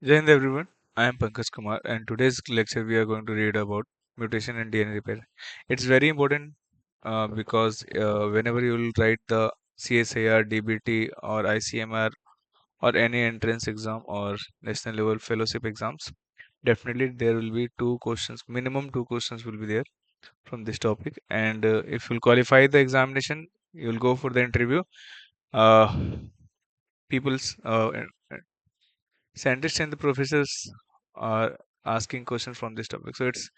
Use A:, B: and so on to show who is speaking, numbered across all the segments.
A: Jai Hind everyone, I am Pankaj Kumar and today's lecture we are going to read about mutation and DNA repair. It's very important because whenever you will write the CSIR, DBT or ICMR or any entrance exam or national level fellowship exams, definitely there will be two questions, minimum two questions will be there from this topic. And if you'll qualify the examination, you'll go for the interview. Uh, people's scientists and the professors are asking questions from this topic, so it's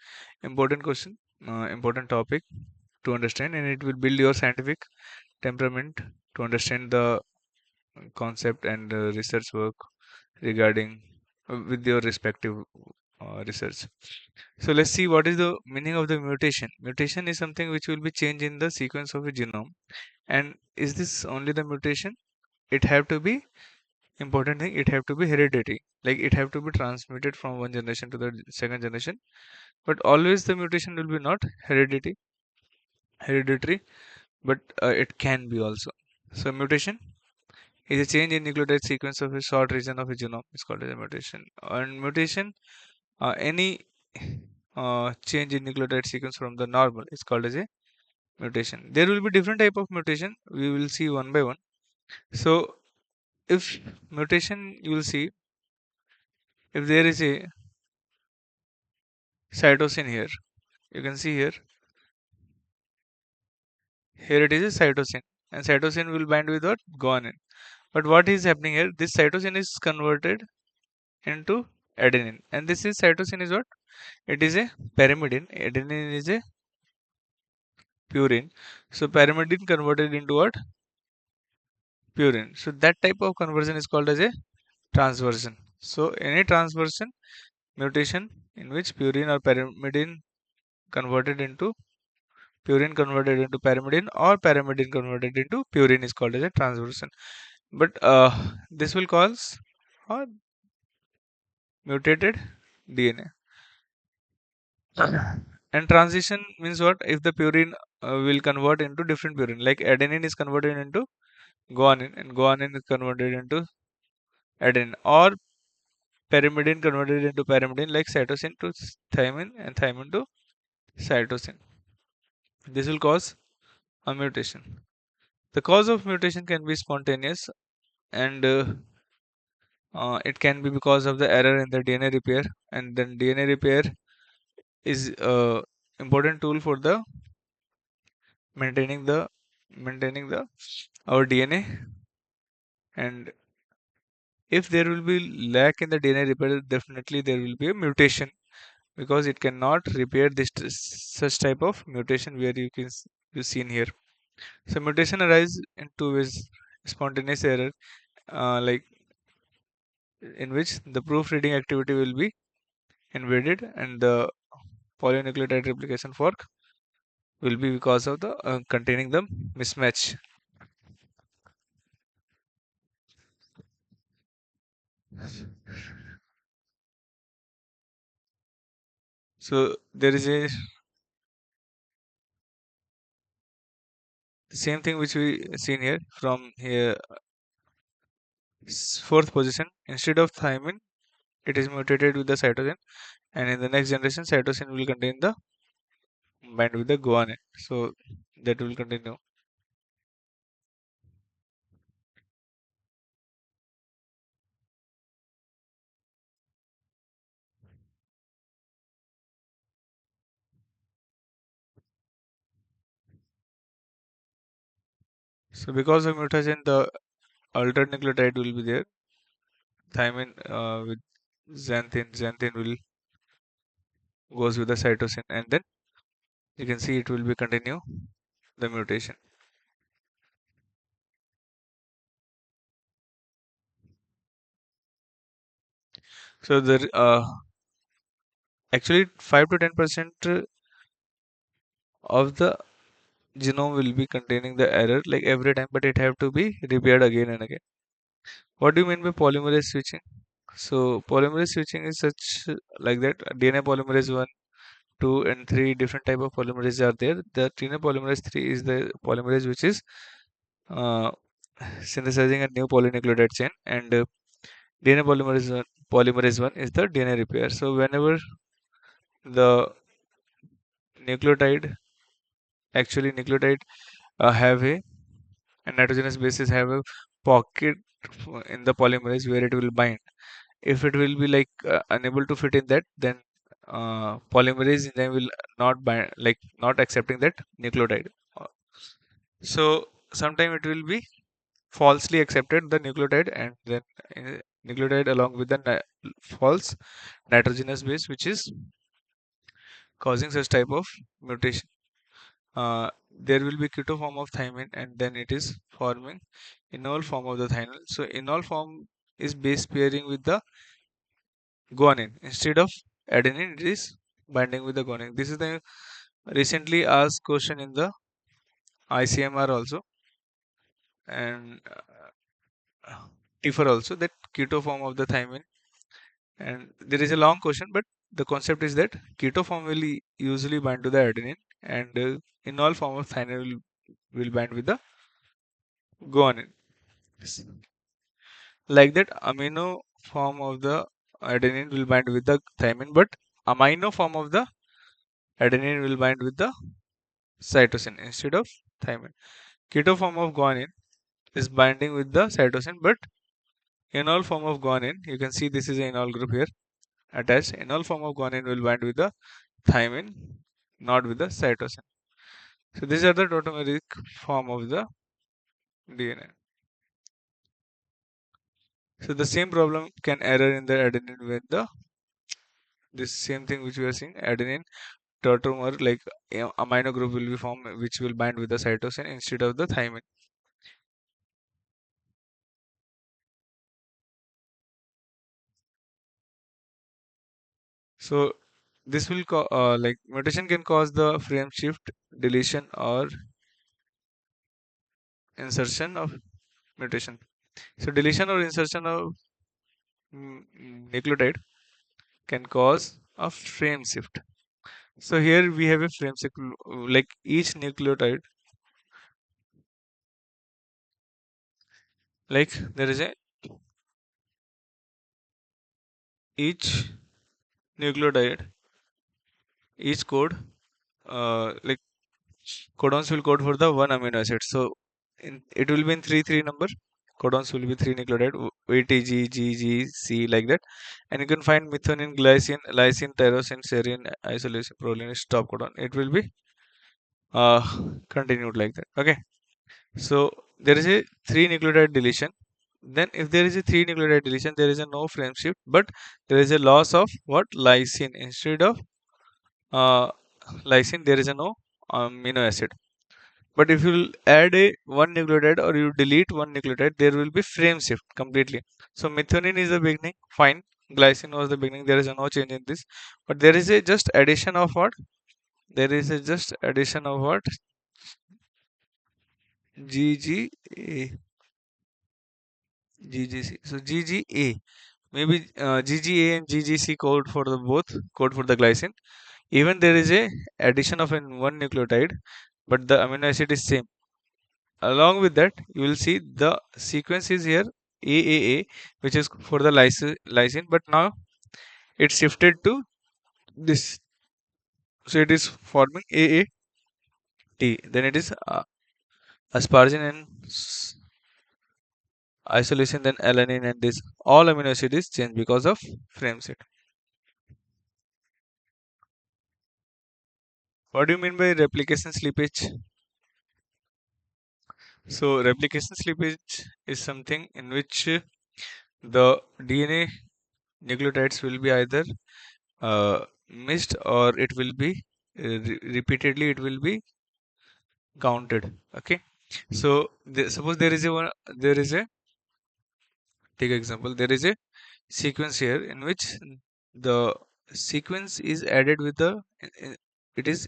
A: important question, important topic to understand, and it will build your scientific temperament to understand the concept and research work regarding with your respective research. So let's see what is the meaning of the mutation. Mutation is something which will be change in the sequence of a genome. And is this only the mutation? It have to be important thing, it have to be hereditary, like it have to be transmitted from one generation to the second generation, but always the mutation will be not hereditary, but it can be also. So mutation is a change in nucleotide sequence of a short region of a genome is called as a mutation. And mutation, any change in nucleotide sequence from the normal is called as a mutation. There will be different type of mutation, we will see one by one. So if mutation, you will see, if there is a cytosine here, you can see here it is a cytosine, and cytosine will bind with what? Guanine. But what is happening here? This cytosine is converted into adenine, and this is cytosine is what? It is a pyrimidine. Adenine is a purine. So pyrimidine converted into what? Purine. So that type of conversion is called as a transversion. So any transversion mutation in which purine or pyrimidine converted into pyrimidine or pyrimidine converted into purine is called as a transversion. But this will cause a mutated DNA. And transition means what? If the purine will convert into different purine, like adenine is converted into guanine, and guanine is converted into adenine, or pyrimidine converted into pyrimidine, like cytosine to thymine and thymine to cytosine. This will cause a mutation. The cause of mutation can be spontaneous, and it can be because of the error in the DNA repair, and then DNA repair is a important tool for the maintaining the maintaining the our DNA. And if there will be lack in the DNA repair, definitely there will be a mutation, because it cannot repair this such type of mutation where you seen here. So mutation arises in two ways: spontaneous error, like in which the proofreading activity will be invaded, and the polynucleotide replication fork will be because of the containing the mismatch. So there is a same thing which we seen here from here, fourth position. Instead of thymine, it is mutated with the cytosine, and in the next generation, cytosine will contain the bind with the guanine. So that will continue. So because of mutation, the altered nucleotide will be there. Thymine with xanthine will goes with the cytosine, and then you can see it will be continue the mutation. So the actually 5 to 10% of the genome will be containing the error like every time, but it have to be repaired again and again. What do you mean by polymerase switching? So polymerase switching is such like that DNA polymerase 1, 2 and 3 different type of polymerase are there. The DNA polymerase 3 is the polymerase which is uh, synthesizing a new polynucleotide chain, and DNA polymerase 1 polymerase 1 is the DNA repair. So whenever the nucleotide nucleotide have a and nitrogenous bases have a pocket in the polymerase where it will bind. If it will be like unable to fit in that, then polymerase enzyme will not bind, like not accepting that nucleotide. Uh, So sometime it will be falsely accepted the nucleotide, and then nucleotide along with the false nitrogenous base, which is causing such type of mutation. There will be keto form of thymine, and then it is forming enol form of the thionyl. So enol form is base pairing with the guanine instead of adenine. It is binding with the guanine. This is the recently asked question in the ICMR also, and TIFR also, that keto form of the thymine. And there is a long question, but the concept is that keto form will usually bind to the adenine, and enol form of thionyl will bind with the guanine. Like that, amino form of the adenine will bind with the thymine, but amino form of the adenine will bind with the cytosine instead of thymine. Keto form of guanine is binding with the cytosine, but enol form of guanine, you can see this is an enol group here attached. Enol form of guanine will bind with the thymine, not with the cytosine. So these are the tautomeric form of the DNA. So the same problem can error in the adenine when the this same thing which we are seeing, adenine tautomer, like amino group will be formed which will bind with the cytosine instead of the thymine. So this will like mutation can cause the frame shift, deletion, or insertion of mutation. So deletion or insertion of nucleotide can cause a frame shift. So here we have a frame shift, like each nucleotide, like there is a each nucleotide, each code, like codons will code for the one amino acid. So it will be in 3 number. Codons will be 3 nucleotide, A, T, G, G, G, C, like that. And you can find methionine, glycine, lysine, tyrosine, serine, isoleucine, proline, stop codon. It will be uh, continued like that. Okay. So there is a 3 nucleotide deletion. Then if there is a 3 nucleotide deletion, there is a no frame shift, but there is a loss of what, lysine. Instead of uh, lysine, there is a no amino acid. But if you add a one nucleotide or you delete one nucleotide, there will be frame shift completely. So methionine is the beginning, fine. Glycine was the beginning. There is a no change in this, but there is a just addition of what? There is a just addition of what? GGA, GGC. So GGA, maybe GGA and GGC code for the both, code for the glycine. Even there is a addition of in one nucleotide, but the amino acid is same. Along with that, you will see the sequence is here AAA, which is for the lysine, but now it shifted to this. So it is forming AAT. Then it is asparagine and isoleucine, then alanine, and this all amino acid is changed because of frame shift. What do you mean by replication slippage? So replication slippage is something in which the DNA nucleotides will be either missed, or it will be repeatedly it will be counted. Okay. So suppose there is a there is a, take example, there is a sequence here in which the sequence is added with the it is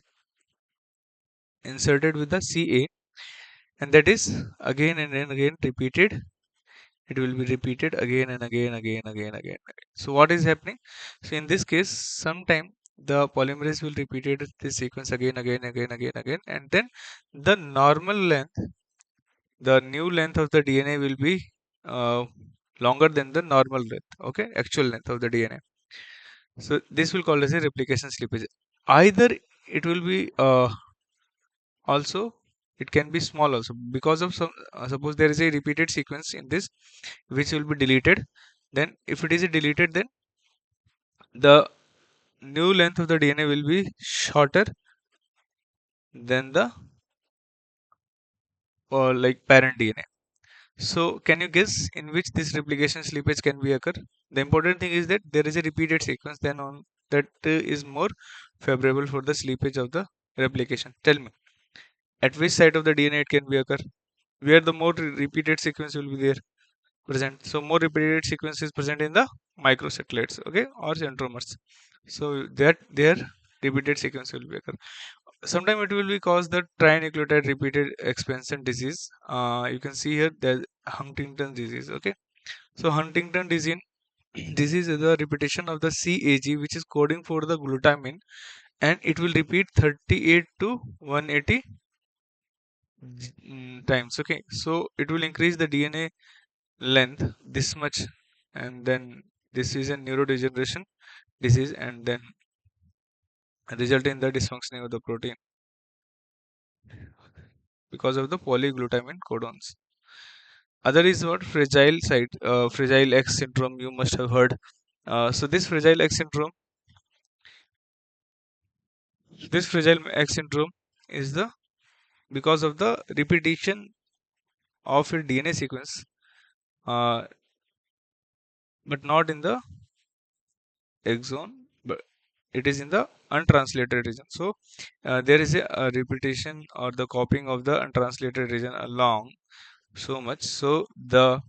A: inserted with the CA, and that is again and then again repeated. It will be repeated again and again. So what is happening? So in this case, sometime the polymerase will repeat this sequence again, and then the normal length, the new length of the DNA will be uh, longer than the normal length, okay, actual length of the DNA. So this will call as a replication slippage. Either it will be also, it can be small also, because of some suppose there is a repeated sequence in this which will be deleted. Then if it is deleted, then the new length of the DNA will be shorter than the like parent DNA. So can you guess in which this replication slippage can be occur? The important thing is that there is a repeated sequence, then on that is more favorable for the slippage of the replication. Tell me, at which site of the DNA it can be occur? Where the more repeated sequence will be there present. So more repeated sequence is present in the microsatellites, okay, or centromeres. So that their repeated sequence will be occur. Sometimes it will be cause the trinucleotide repeated expansion disease. You can see here the Huntington disease, okay. So Huntington disease disease is the repetition of the CAG, which is coding for the glutamine, and it will repeat 38 to 180 times, okay. So it will increase the DNA length this much, and then this is a neurodegeneration disease, and then result in the dysfunctioning of the protein because of the polyglutamine codons. Other is what fragile site, fragile X syndrome, you must have heard. So this fragile X syndrome is the because of the repetition of a DNA sequence, uh, but not in the exon, but it is in the untranslated region. So there is a repetition or the copying of the untranslated region along so much, so the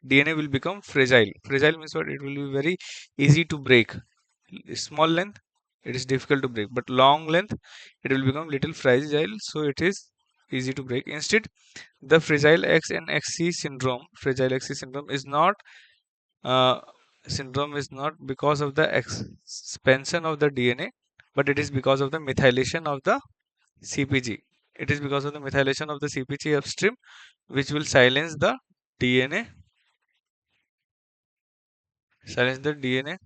A: DNA will become fragile. Fragile means what? It will be very easy to break. Small length, it is difficult to break, but long length, it will become little fragile, so it is easy to break. Instead, the fragile X and XC syndrome, fragile XC uh, syndrome is not because of the expansion of the DNA, but it is because of the methylation of the CpG. It is because of the methylation of the CpG upstream, which will DNA, silence the DNA,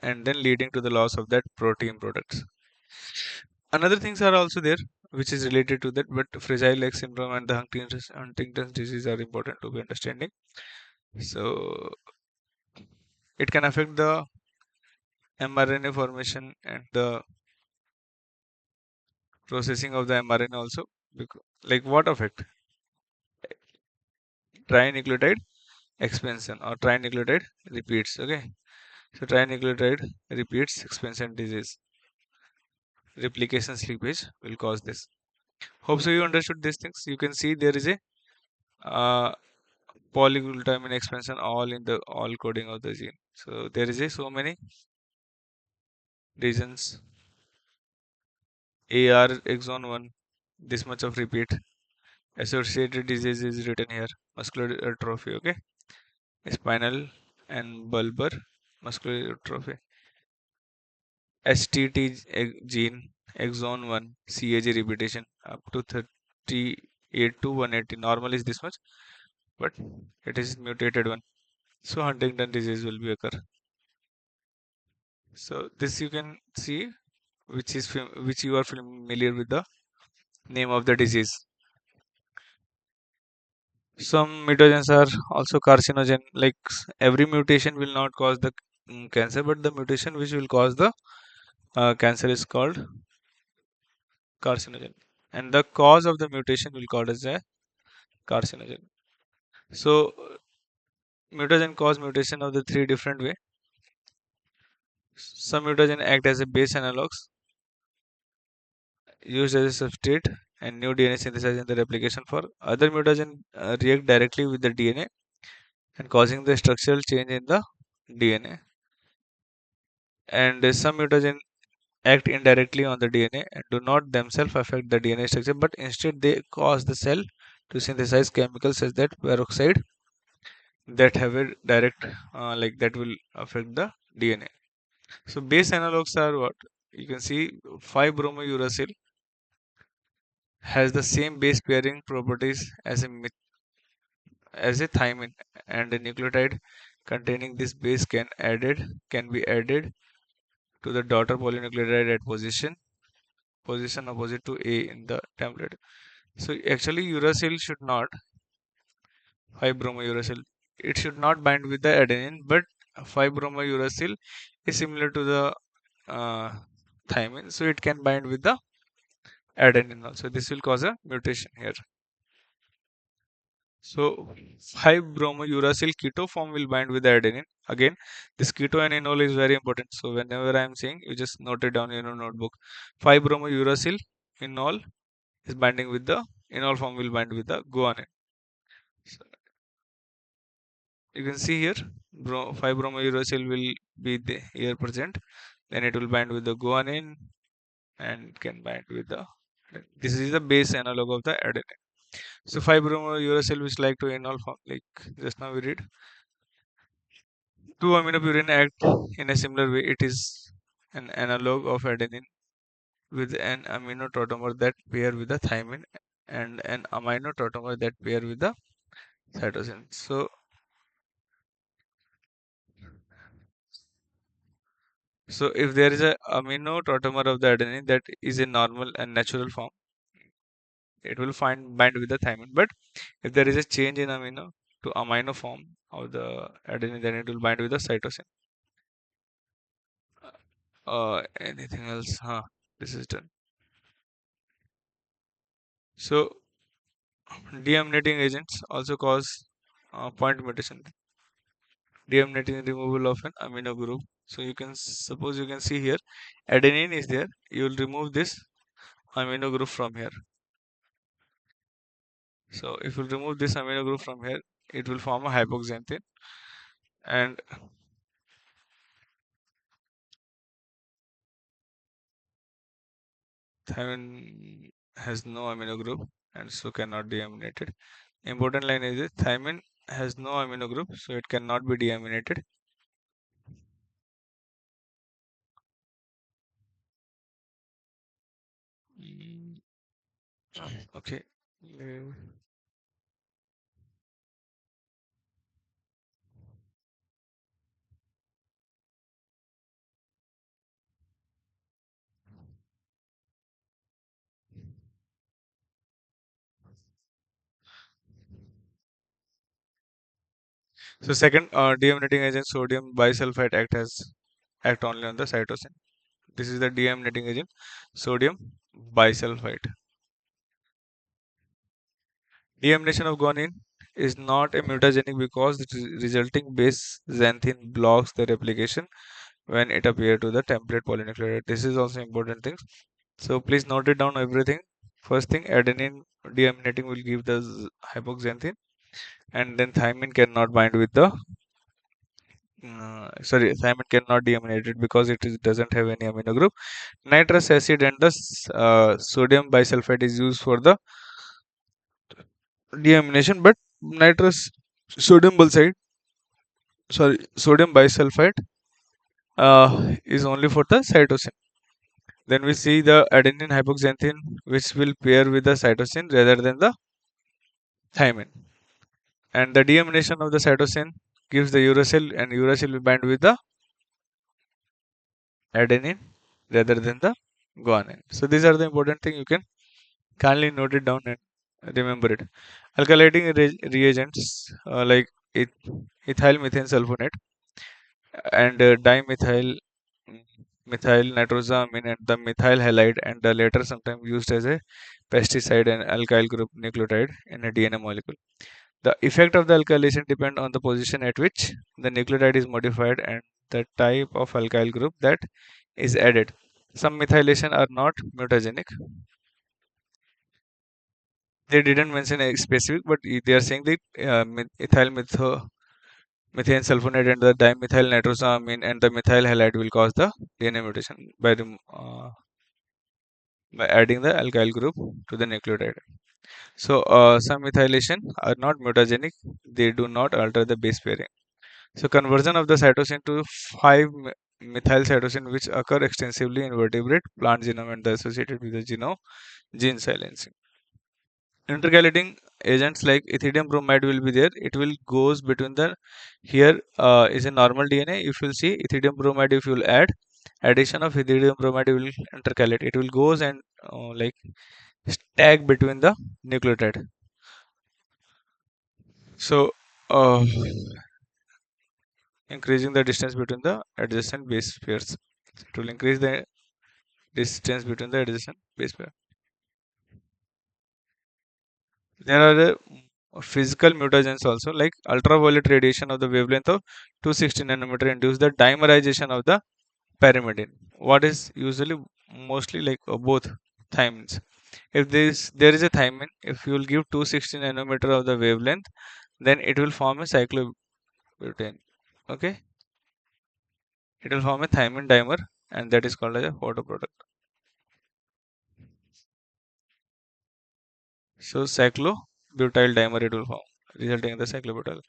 A: and then leading to the loss of that protein products. Another things are also there which is related to that, but fragile X syndrome and the Huntington's disease are important to be understanding. So it can affect the mRNA formation and the processing of the mRNA also. Like what effect? Trinucleotide expansion or trinucleotide repeats. Okay, so trinucleotide repeats expansion disease. Replication slippage will cause this. Hope so you understood these things. You can see there is a uh, polyglutamine expansion all in the all coding of the gene. So there is a so many regions. AR exon 1, this much of repeat. Associated disease is written here. Muscular atrophy, okay. Spinal and bulbar muscular atrophy. STT gene exon 1 CAG repetition up to 38 to 180. Normal is this much, but it is mutated one. So Huntington disease will be occur. So this you can see which you are familiar with the name of the disease. Some mutagens are also carcinogen. Like every mutation will not cause the cancer, but the mutation which will cause the cancer is called carcinogen, and the cause of the mutation will called as a carcinogen. So mutagen cause mutation of the three different way. Some mutagen act as a base analogs used as a substrate and new DNA synthesized in the replication for other mutagen react directly with the DNA and causing the structural change in the DNA. And some mutagen act indirectly on the DNA and do not themselves affect the DNA structure, but instead they cause the cell to synthesize chemicals such that peroxide that have a direct like that will affect the DNA. So base analogs are what you can see 5-bromouracil has the same base pairing properties as a as a thymine, and a nucleotide containing this base can be added to the daughter polynucleotide at position opposite to A in the template. So actually uracil should not 5-bromouracil. It should not bind with the adenine, but 5-bromouracil is similar to the uh, thymine, so it can bind with the adenine also. This will cause a mutation here. So 5-bromouracil keto form will bind with the adenine. Again, this keto and enol is very important. So whenever I am saying, you just note it down in your notebook. 5-bromouracil enol is binding with the enol form will bind with the guanine. So you can see here 5-bromouracil will be here present, then it will bind with the guanine and it can bind with the this is the base analog of the adenine. So 5-bromouracil which like to enol form, like just now we read, two aminopurine act in a similar way. It is an analog of adenine with an amino tautomer that pair with the thymine and an amino tautomer that pair with the cytosine. So if there is a amino tautomer of the adenine that is a normal and natural form, it will find bind with the thymine. But if there is a change in amino to amino form of the adenine, then it will bind with the cytosine. Anything else? This is done. So deaminating agents also cause point mutation. Deaminating removal of an amino group. So you can suppose you can see here, adenine is there. You will remove this amino group from here. So if you remove this amino group from here, it will form a hypoxanthine, and thymine has no amino group and so cannot deaminate it. Important line is this: thymine has no amino group, so it cannot be deaminated. Mm, Okay. Uh, So second, deaminating agent sodium bisulfite act only on the cytosine. This is the deaminating agent sodium bisulfite. Deamination of guanine is not a mutagenic because the resulting base xanthine blocks the replication when it appears to the template polynucleotide. This is also important thing. So please note it down everything. First thing, adenine deaminating will give the hypoxanthine, and then thymine cannot bind with the thymine cannot deaminate it because doesn't have any amino group. Nitrous acid and the sodium bisulfite is used for the deamination, but nitrous sodium sulfide, sodium bisulfite is only for the cytosine. Then we see the adenine hypoxanthine, which will pair with the cytosine rather than the thymine. And the deamination of the cytosine gives the uracil, and uracil will bind with the adenine rather than the guanine. So these are the important things. You can kindly note it down and remember it. Alkylating reagents like ethyl methane sulfonate and dimethyl methyl nitrosamine and the methyl halide, and the latter sometimes used as a pesticide and alkyl group nucleotide in a DNA molecule. The effect of the alkylation depend on the position at which the nucleotide is modified and the type of alkyl group that is added. Some methylation are not mutagenic. They didn't mention a specific, but they are saying the ethyl methane sulfonate and the dimethyl nitrosamine and the methyl halide will cause the DNA mutation by adding the alkyl group to the nucleotide. So some methylation are not mutagenic; they do not alter the base pairing. So conversion of the cytosine to 5-methyl cytosine, which occur extensively in vertebrate plant genome and the associated with the genome gene silencing. intercalating agents like ethidium bromide will be there. It will goes between the here is a normal DNA. If you'll see ethidium bromide, if you'll add addition of ethidium bromide, will intercalate. It will goes and like stack between the nucleotide. So increasing the distance between the adjacent base pairs. It will increase the distance between the adjacent base pair. There are physical mutagens also, like ultraviolet radiation of the wavelength of 260 nanometer induce the dimerization of the pyrimidine. What is usually mostly like both thymines. If there is a thymine, if you will give 260 nanometer of the wavelength, then it will form a cyclobutane. Okay, it will form a thymine dimer, and that is called as a photoproduct. So cyclobutyl dimer it will form, resulting in the cyclobutyl.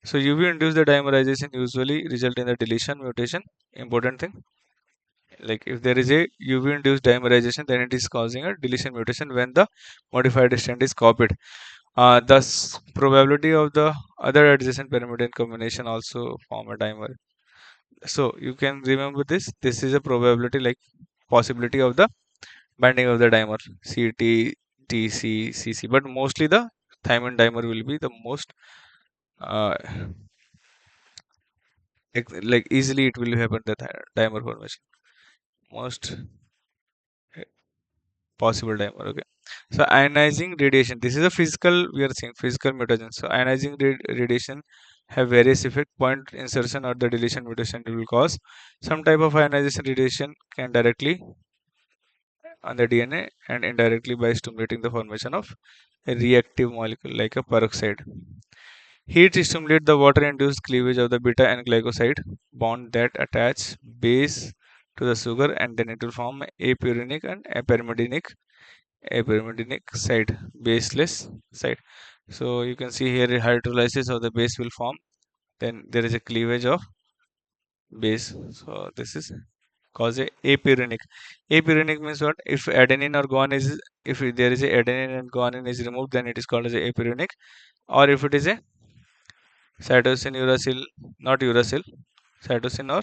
A: So UV induced the dimerization usually result in the deletion mutation. Important thing, like if there is a UV induced dimerization, then it is causing a deletion mutation when the modified strand is copied. Thus, probability of the other adjacent pyrimidine combination also form a dimer. So you can remember this. This is a probability, like possibility of the binding of the dimer CT, TC, CC. But mostly the thymine dimer will be the most uh, like easily it will happen the dimer formation. Most possible dimer. Okay. So ionizing radiation. This is a physical. We are seeing physical mutagen. So ionizing radiation have various effect. Point insertion or the deletion mutation will cause some type of ionization radiation can directly on the DNA and indirectly by stimulating the formation of a reactive molecule like a peroxide. Heat stimulates the water-induced cleavage of the beta and glycoside bond that attach base to the sugar, and then it will form apurinic and apyrimidinic side, baseless side. So you can see here hydrolysis of the base will form. Then there is a cleavage of base. So this is cause a apurinic. Apurinic means what? If adenine or guanine is, if there is a adenine and guanine is removed, then it is called as a apurinic. Or if it is a cytosine uracil, not uracil, cytosine or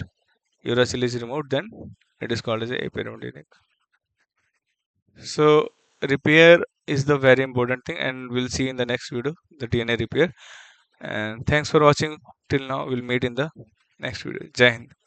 A: uracil is removed, then it is called as a apyrimidinic. So repair is the very important thing, and we'll see in the next video the DNA repair. And thanks for watching till now. We'll meet in the next video. Jai Hind.